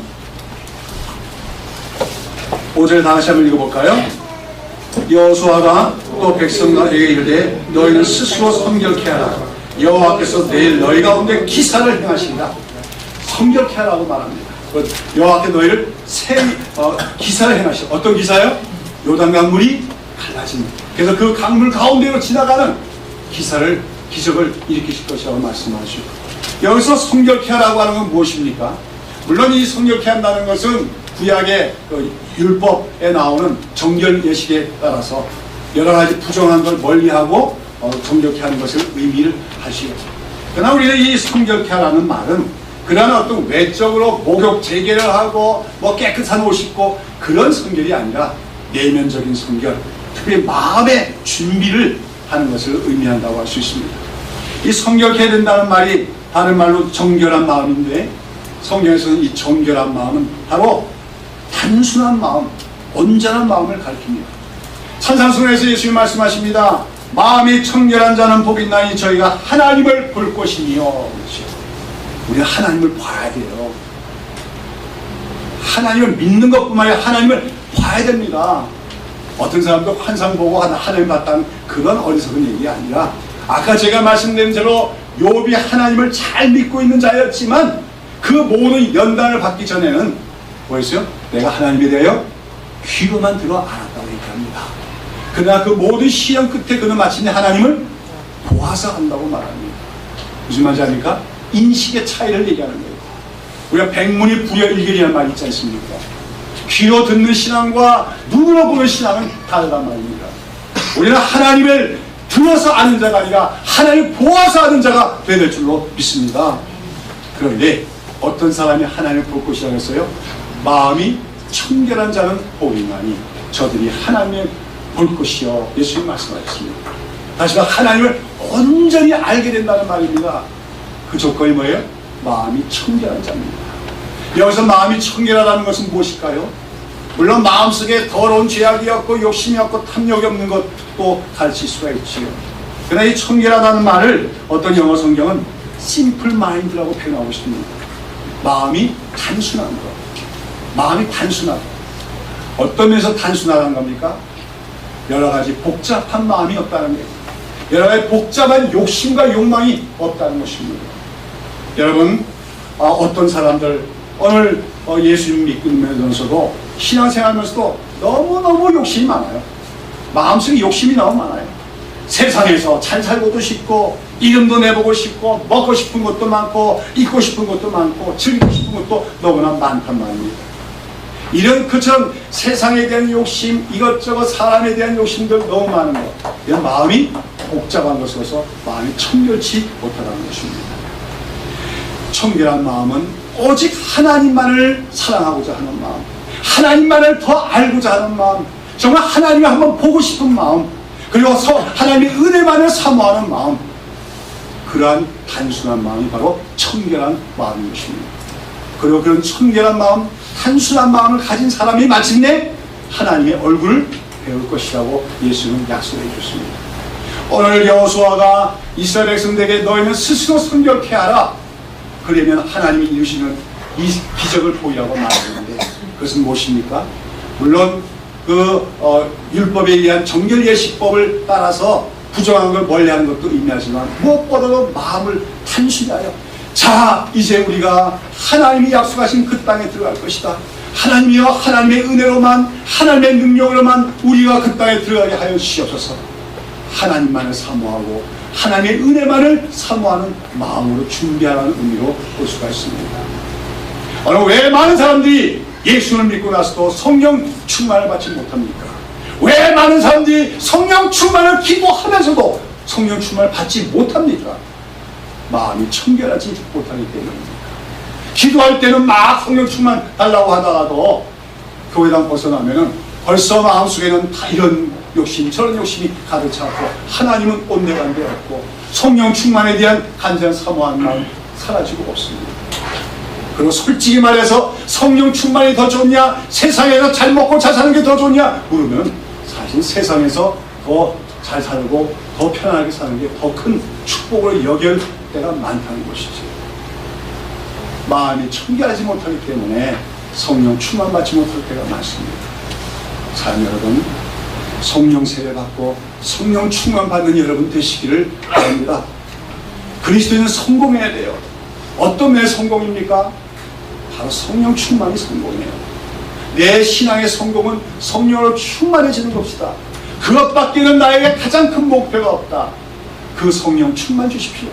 5절 다시 한번 읽어볼까요? 여호수아가 또 백성에게 이르되 너희는 스스로 성결케 하라. 여호와께서 내일 너희 가운데 기사를 행하시리라. 성결케 하라고 말합니다. 여호와께 너희를 기사를 행하시라. 어떤 기사요? 요단강 물이 갈라집니다. 그래서 그 강물 가운데로 지나가는 기적을 일으키실 것이라고 말씀하시고, 여기서 성결케 하라고 하는 건 무엇입니까? 물론 이 성결케 한다는 것은 구약의 율법에 나오는 정결 예식에 따라서 여러 가지 부정한 걸 멀리하고 정결케 하는 것을 의미를 하시겠죠. 그러나 우리는 이 성결케 하라는 말은 그러한 어떤 외적으로 목욕 재개를 하고 깨끗한 옷 입고 그런 성결이 아니라 내면적인 성결, 특히 마음의 준비를 하는 것을 의미한다고 할 수 있습니다. 이 성결케 해야 된다는 말이 다른 말로 정결한 마음인데, 성경에서는 이 정결한 마음은 바로 단순한 마음, 온전한 마음을 가리킵니다. 산상수훈에서 예수님이 말씀하십니다. 마음이 청결한 자는 복이 있나니 저희가 하나님을 볼 것이니요. 우리가 하나님을 봐야 돼요. 하나님을 믿는 것뿐만 아니라 하나님을 봐야 됩니다. 어떤 사람도 환상 보고 하나님 봤다는 그런 어리석은 얘기 아니라 아까 제가 말씀드린 대로 욥이 하나님을 잘 믿고 있는 자였지만 그 모든 연단을 받기 전에는 뭐였어요? 내가 하나님에 대하여 귀로만 들어 알았다고 얘기합니다. 그러나 그 모든 시련 끝에 그는 마침내 하나님을 보아서 한다고 말합니다. 무슨 말인지 아닙니까? 인식의 차이를 얘기하는 거예요. 우리가 백문이 불여일견이라는 말이 있지 않습니까? 귀로 듣는 신앙과 눈으로 보는 신앙은 다르단 말입니다. 우리는 하나님을 들어서 아는 자가 아니라 하나님을 보아서 아는 자가 되야 될 줄로 믿습니다. 그런데 어떤 사람이 하나님을 볼 것이라고 했어요? 마음이 청결한 자는 복이나니 저들이 하나님을 볼 것이요. 예수님 말씀하셨습니다. 다시 말해 하나님을 온전히 알게 된다는 말입니다. 그 조건이 뭐예요? 마음이 청결한 자입니다. 여기서 마음이 청결하다는 것은 무엇일까요? 물론 마음속에 더러운 죄악이 없고 욕심이 없고 탐욕이 없는 것도 가르칠 수가 있지요. 그러나 이 청결하다는 말을 어떤 영어 성경은 simple mind라고 표현하고 싶습니다. 마음이 단순한 것. 마음이 단순하다. 어떤 면에서 단순하다는 겁니까? 여러 가지 복잡한 마음이 없다는 거예요. 여러 가지 복잡한 욕심과 욕망이 없다는 것입니다. 여러분, 어떤 사람들 오늘 예수님 믿고 있으면서도 신앙생활하면서도 너무너무 욕심이 많아요. 마음속에 욕심이 너무 많아요. 세상에서 잘 살고도 싶고 이름도 내보고 싶고 먹고 싶은 것도 많고 입고 싶은 것도 많고 즐기고 싶은 것도 너무나 많단 말입니다. 이런 그처럼 세상에 대한 욕심, 이것저것 사람에 대한 욕심들 너무 많은 것, 이런 마음이 복잡한 것으로서 마음이 청결치 못하다는 것입니다. 청결한 마음은 오직 하나님만을 사랑하고자 하는 마음, 하나님만을 더 알고자 하는 마음, 정말 하나님을 한번 보고 싶은 마음, 그리고 하나님의 은혜만을 사모하는 마음, 그러한 단순한 마음이 바로 청결한 마음인 것입니다. 그리고 그런 청결한 마음, 단순한 마음을 가진 사람이 마침내 하나님의 얼굴을 배울 것이라고 예수는 약속해 주셨습니다. 오늘 여호수아가 이스라엘 백성들에게 너희는 스스로 성결케 하라, 그러면 하나님이 이루시는 이 기적을 보이라고 말하는데 그것은 무엇입니까? 물론 율법에 의한 정결 예식법을 따라서 부정한 걸 멀리하는 것도 의미하지만 무엇보다도 마음을 단순히 하여 자 이제 우리가 하나님이 약속하신 그 땅에 들어갈 것이다. 하나님이여 하나님의 은혜로만 하나님의 능력으로만 우리가 그 땅에 들어가게 하여 주시옵소서. 하나님만을 사모하고 하나님의 은혜만을 사모하는 마음으로 준비하라는 의미로 볼 수가 있습니다. 오늘 왜 많은 사람들이 예수를 믿고 나서도 성령 충만을 받지 못합니까? 왜 많은 사람들이 성령 충만을 기도하면서도 성령 충만을 받지 못합니까? 마음이 청결하지 못하기 때문입니다. 기도할 때는 막 성령 충만 달라고 하다가도 교회당 벗어나면은 벌써 마음속에는 다 이런 욕심 저런 욕심이 가득 차고 하나님은 온데간데 없고 성령 충만에 대한 간절한 사모하는 마음 사라지고 없습니다. 그리고 솔직히 말해서 성령 충만이 더 좋냐 세상에서 잘 먹고 잘 사는 게 더 좋냐 물으면 사실 세상에서 더 잘 살고 더 편안하게 사는 게 더 큰 축복을 여길 때가 많다는 것이지. 마음이 청결하지 못하기 때문에 성령 충만 받지 못할 때가 많습니다. 사랑 여러분, 성령 세례 받고 성령 충만 받는 여러분 되시기를 바랍니다. 그리스도인은 성공해야 돼요. 어떤 면의 성공입니까? 바로 성령 충만이 성공이에요. 내 신앙의 성공은 성령으로 충만해지는 것이다. 그것밖에는 나에게 가장 큰 목표가 없다. 그 성령 충만 주십시오.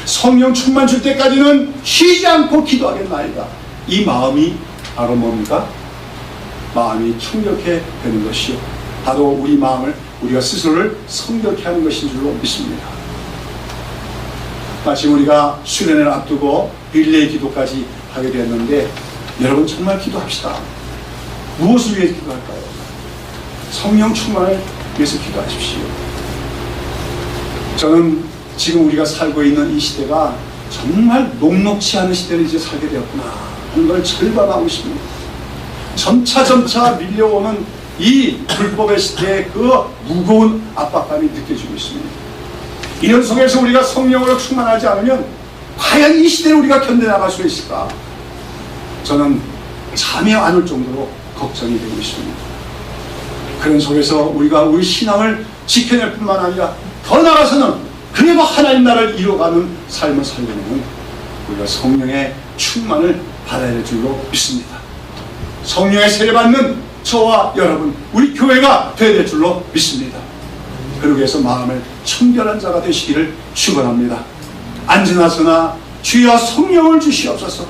성령 충만 줄 때까지는 쉬지 않고 기도하겠나이다. 이 마음이 바로 뭡니까? 마음이 청결케 되는 것이요. 바로 우리 마음을 우리가 스스로를 성결케 하는 것인 줄로 믿습니다. 마침 우리가 수련회를 앞두고 릴레이 기도까지 하게 되었는데 여러분 정말 기도합시다. 무엇을 위해 기도할까요? 성령 충만을 위해서 기도하십시오. 저는 지금 우리가 살고 있는 이 시대가 정말 녹록치 않은 시대를 이제 살게 되었구나 하는 걸 절반하고 있습니다. 점차 밀려오는 이 불법의 시대에 그 무거운 압박감이 느껴지고 있습니다. 이런 속에서 우리가 성령으로 충만하지 않으면 과연 이 시대를 우리가 견뎌나갈 수 있을까? 저는 잠이 안 올 정도로 걱정이 되고 있습니다. 그런 속에서 우리가 우리 신앙을 지켜낼 뿐만 아니라 더 나아가서는 그 그리고 하나님 나라를 이루어가는 삶을 살려면 우리가 성령의 충만을 받아야 될 줄로 믿습니다. 성령의 세례 받는 저와 여러분, 우리 교회가 되어야 될 줄로 믿습니다. 그러기 위해서 마음을 청결한 자가 되시기를 축원합니다. 앉으나서나 주여 성령을 주시옵소서.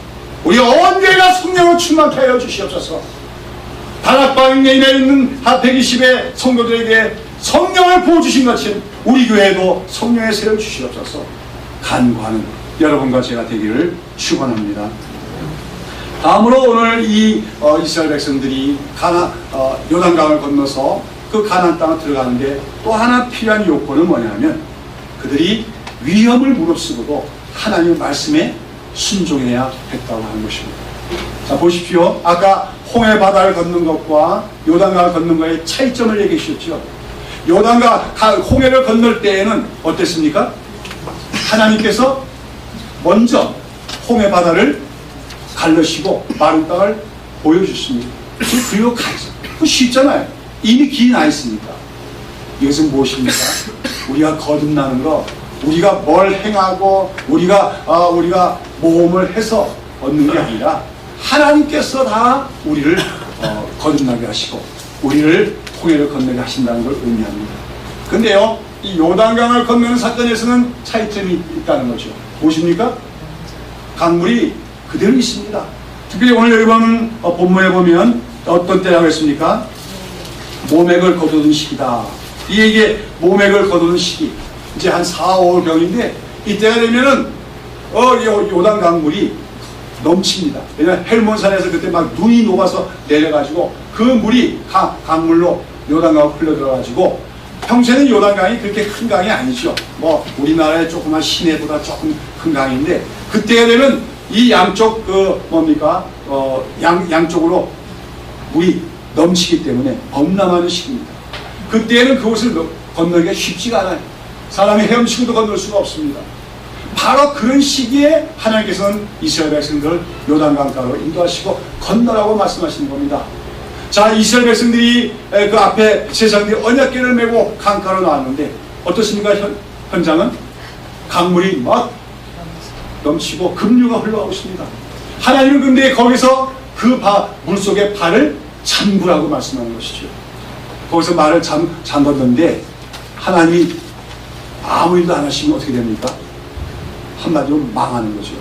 우리 언제나 성령을 충만케 하여 주시옵소서. 다락방에 있는 120의 성도들에게 성령을 부어주신 것처럼 우리 교회에도 성령의 세례를 주시옵소서. 간구하는 여러분과 제가 되기를 축원합니다. 다음으로 오늘 이 이스라엘 백성들이 요단강을 건너서 그 가나안 땅에 들어가는데 또 하나 필요한 요건은 뭐냐면 그들이 위험을 무릅쓰고도 하나님의 말씀에 순종해야 했다고 하는 것입니다. 자, 보십시오. 아까 홍해 바다를 걷는 것과 요단강을 걷는 것의 차이점을 얘기해 주셨죠. 홍해를 건널 때에는 어땠습니까? 하나님께서 먼저 홍해 바다를 갈르시고 마른 땅을 보여주십니다. 그리고 가죠. 그거 쉽잖아요. 이미 길이 나 있으니까. 이것은 무엇입니까? 우리가 거듭나는 거, 우리가 뭘 행하고 우리가 모험을 해서 얻는 게 아니라 하나님께서 다 우리를 거듭나게 하시고 우리를 홍해를 건너게 하신다는 걸 의미합니다. 근데요, 이 요단강을 건너는 사건에서는 차이점이 있다는 거죠. 무엇입니까? 강물이 그대로 있습니다. 특별히 오늘 여기 보면 본문에 보면 어떤 때라고 했습니까? 모맥을 거두는 시기다. 이게 모맥을 거두는 시기. 이제 한 4, 5월경인데 이때가 되면은 요단 강물이 넘칩니다. 왜냐하면 헬몬산에서 그때 막 눈이 녹아서 내려가지고 그 물이 강물로 요단강으로 흘러들어가지고 평소에는 요단강이 그렇게 큰 강이 아니죠. 뭐 우리나라의 조그만 시내보다 조금 큰 강인데 그때가 되면 이 양쪽 양쪽으로 물이 넘치기 때문에 범람하는 시기입니다. 그때는 그곳을 건너기가 쉽지가 않아요. 사람이 헤엄치고도 건널 수가 없습니다. 바로 그런 시기에 하나님께서는 이스라엘 백성들을 요단강가로 인도하시고 건너라고 말씀하시는 겁니다. 자, 이스라엘 백성들이 그 앞에 제사장들이 언약궤를 메고 강가로 나왔는데 어떻습니까? 현장은 강물이 막 넘치고 급류가 흘러가고 있습니다. 하나님은 근데 거기서 그 물속에 발을 잠그라고 말씀하는 것이죠. 거기서 말을 잠궜는데 하나님이 아무 일도 안 하시면 어떻게 됩니까? 한마디로 망하는 거죠.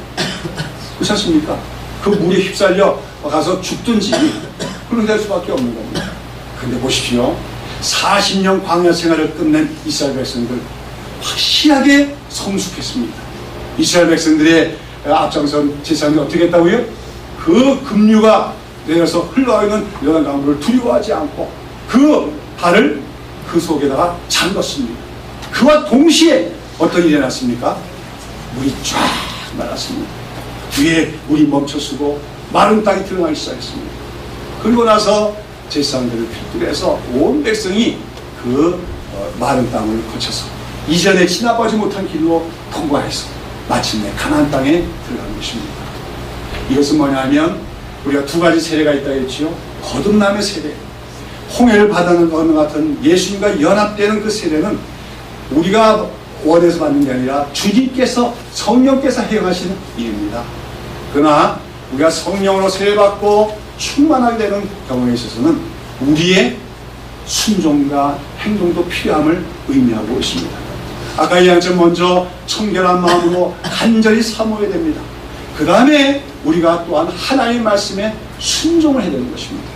그렇지 않습니까? 그 물에 휩쓸려 가서 죽든지 그렇게 될 수밖에 없는 겁니다. 그런데 보십시오. 40년 광야 생활을 끝낸 이스라엘 백성들 확실하게 성숙했습니다. 이스라엘 백성들의 앞장선 제사장들이 어떻게 했다고요? 그 급류가 내려서 흘러가 있는 요단 강물을 두려워하지 않고 그 발을 그 속에다가 잠궜습니다. 그와 동시에 어떤 일이 일어났습니까? 물이 쫙 말았습니다. 위에 물이 멈춰서고 마른 땅이 드러나기 시작했습니다. 그리고 나서 제사장들을 필두로 해서 온 백성이 그 마른 땅을 거쳐서 이전에 지나가지 못한 길로 통과해서 마침내 가나안 땅에 들어간 것입니다. 이것은 뭐냐면 우리가 두 가지 세례가 있다고 했죠. 거듭남의 세례, 홍해를 받는 것 같은 예수님과 연합되는 그 세례는 우리가 원해서 받는 게 아니라 주님께서 성령께서 행하시는 일입니다. 그러나 우리가 성령으로 세례받고 충만하게 되는 경우에 있어서는 우리의 순종과 행동도 필요함을 의미하고 있습니다. 아까 이야기한 먼저 청결한 마음으로 간절히 사모해야 됩니다. 그 다음에 우리가 또한 하나님의 말씀에 순종을 해야 되는 것입니다.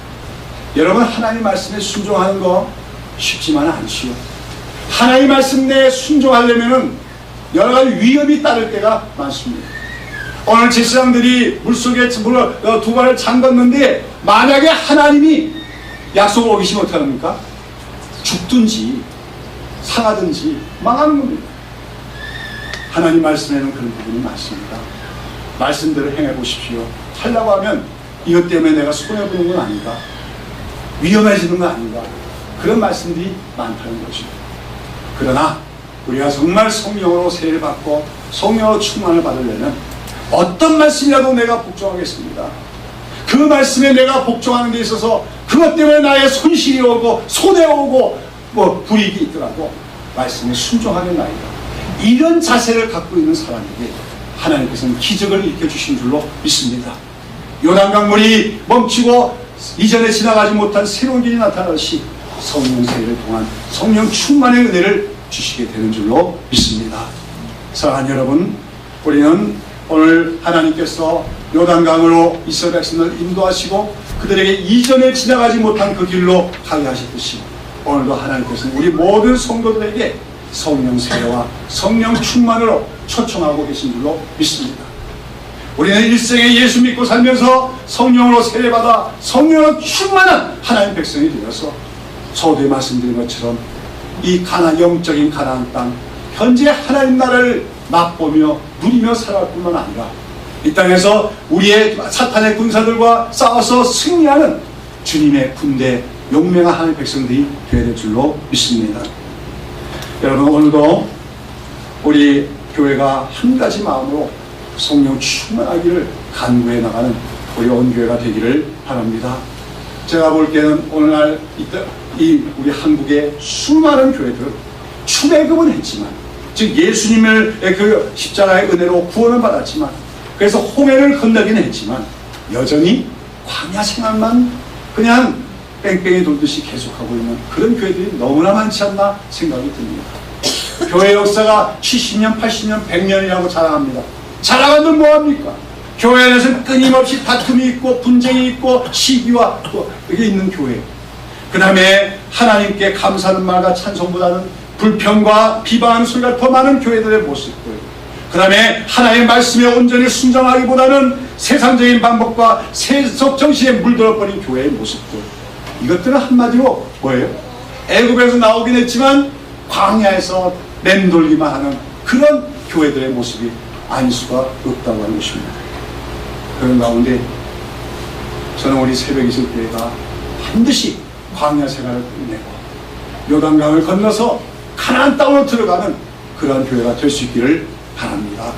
여러분, 하나님 말씀에 순종하는 거 쉽지만은 않지요. 하나님 말씀 내에 순종하려면은 여러 가지 위험이 따를 때가 많습니다. 오늘 제사장들이 물속에 두 발을 잠궜는데 만약에 하나님이 약속을 어기시면 어떡합니까? 죽든지 상하든지 망하는 겁니다. 하나님 말씀에는 그런 부분이 많습니다. 말씀대로 행해 보십시오. 하려고 하면 이것 때문에 내가 손해보는 건 아닌가? 위험해지는 건 아닌가? 그런 말씀들이 많다는 것이죠. 그러나 우리가 정말 성령으로 세례를 받고 성령으로 충만을 받으려면 어떤 말씀이라도 내가 복종하겠습니다. 그 말씀에 내가 복종하는 데 있어서 그것 때문에 나의 손실이 오고 손해 오고 불이익이 있더라도 말씀에 순종하겠나이다. 이런 자세를 갖고 있는 사람에게 하나님께서는 기적을 일으켜주신 줄로 믿습니다. 요단강물이 멈추고 이전에 지나가지 못한 새로운 길이 나타나듯이 성령 세례를 통한 성령 충만의 은혜를 주시게 되는 줄로 믿습니다. 사랑하는 여러분, 우리는 오늘 하나님께서 요단강으로 이스라엘 백성을 인도하시고 그들에게 이전에 지나가지 못한 그 길로 가게 하셨듯이 오늘도 하나님께서는 우리 모든 성도들에게 성령 세례와 성령 충만으로 초청하고 계신 줄로 믿습니다. 우리는 일생에 예수 믿고 살면서 성령으로 세례받아 성령으로 충만한 하나님 백성이 되어서 서두에 말씀드린 것처럼 이 영적인 가나안 땅, 현재 하나님 나라를 맛보며 누리며 살아갈 뿐만 아니라 이 땅에서 우리의 사탄의 군사들과 싸워서 승리하는 주님의 군대, 용맹한 하나님 백성들이 되어야 될 줄로 믿습니다. 여러분, 오늘도 우리 교회가 한 가지 마음으로 성령 충만하기를 간구해 나가는 우리 온 교회가 되기를 바랍니다. 제가 볼 때는 오늘날 우리 한국의 수많은 교회들 출애굽은 했지만, 즉 예수님의 그 십자가의 은혜로 구원을 받았지만, 그래서 홍해를 건너기는 했지만 여전히 광야 생활만 그냥 뺑뺑이 돌듯이 계속하고 있는 그런 교회들이 너무나 많지 않나 생각이 듭니다. 교회 역사가 70년, 80년, 100년이라고 자랑합니다. 자랑하면 뭐합니까? 교회 안에서는 끊임없이 다툼이 있고 분쟁이 있고 시기와 또 이게 있는 교회. 그 다음에 하나님께 감사하는 말과 찬송보다는 불평과 비방하는 소리가 더 많은 교회들의 모습들. 그 다음에 하나님의 말씀에 온전히 순종하기보다는 세상적인 방법과 세속 정신에 물들어버린 교회의 모습들. 이것들은 한마디로 뭐예요? 애굽에서 나오긴 했지만 광야에서 맴돌기만 하는 그런 교회들의 모습이 아닐 수가 없다고 하는 것입니다. 그런 가운데 저는 우리 새벽 이슬 교회가 반드시 광야 생활을 끝내고 요단강을 건너서 가나안 땅으로 들어가는 그러한 교회가 될 수 있기를 바랍니다.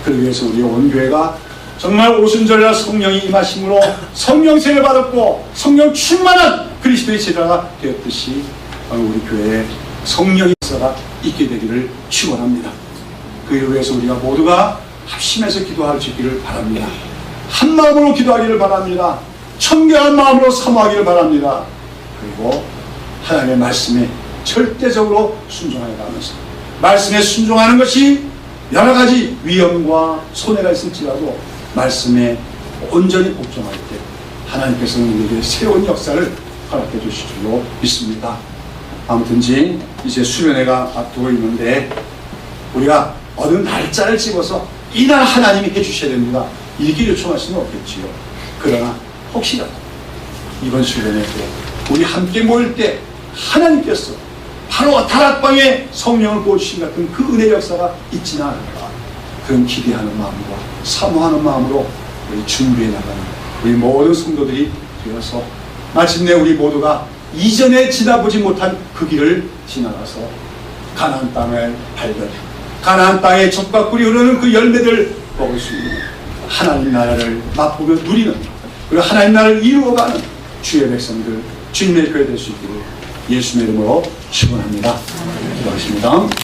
그러기 위해서 우리 온 교회가 정말 오순절이나 성령이 임하심으로 성령 세례를 받았고 성령 충만한 그리스도의 제자가 되었듯이 우리 교회에 성령의 역사가 있게 되기를 축원합니다. 그를 위해서 우리가 모두가 합심해서 기도할 수 있기를 바랍니다. 한 마음으로 기도하기를 바랍니다. 청결한 마음으로 사모하기를 바랍니다. 그리고 하나님의 말씀에 절대적으로 순종하여 가면서 말씀에 순종하는 것이 여러 가지 위험과 손해가 있을지라도 말씀에 온전히 복종할 때 하나님께서는 우리에게 새로운 역사를 허락해 주실 줄로 믿습니다. 아무튼지 이제 수련회가 앞두고 있는데 우리가 어느 날짜를 집어서 이날 하나님이 해주셔야 됩니다 이렇게 요청할 수는 없겠지요. 그러나 혹시라도 이번 수련회 때 우리 함께 모일 때 하나님께서 바로 다락방에 성령을 부어주신 같은 그 은혜 역사가 있지는 않을까, 그런 기대하는 마음과 사모하는 마음으로 우리 준비해 나가는 우리 모든 성도들이 되어서 마침내 우리 모두가 이전에 지나보지 못한 그 길을 지나가서 가나안 땅을 발견해 가나안 땅에 젖과 꿀이 흐르는 그 열매를 먹을 수 있는 하나님 나라를 맛보며 누리는, 그리고 하나님 나라를 이루어가는 주의 백성들, 주님의 교회 될 수 있기를 예수님의 이름으로 축원합니다. 기도하겠습니다.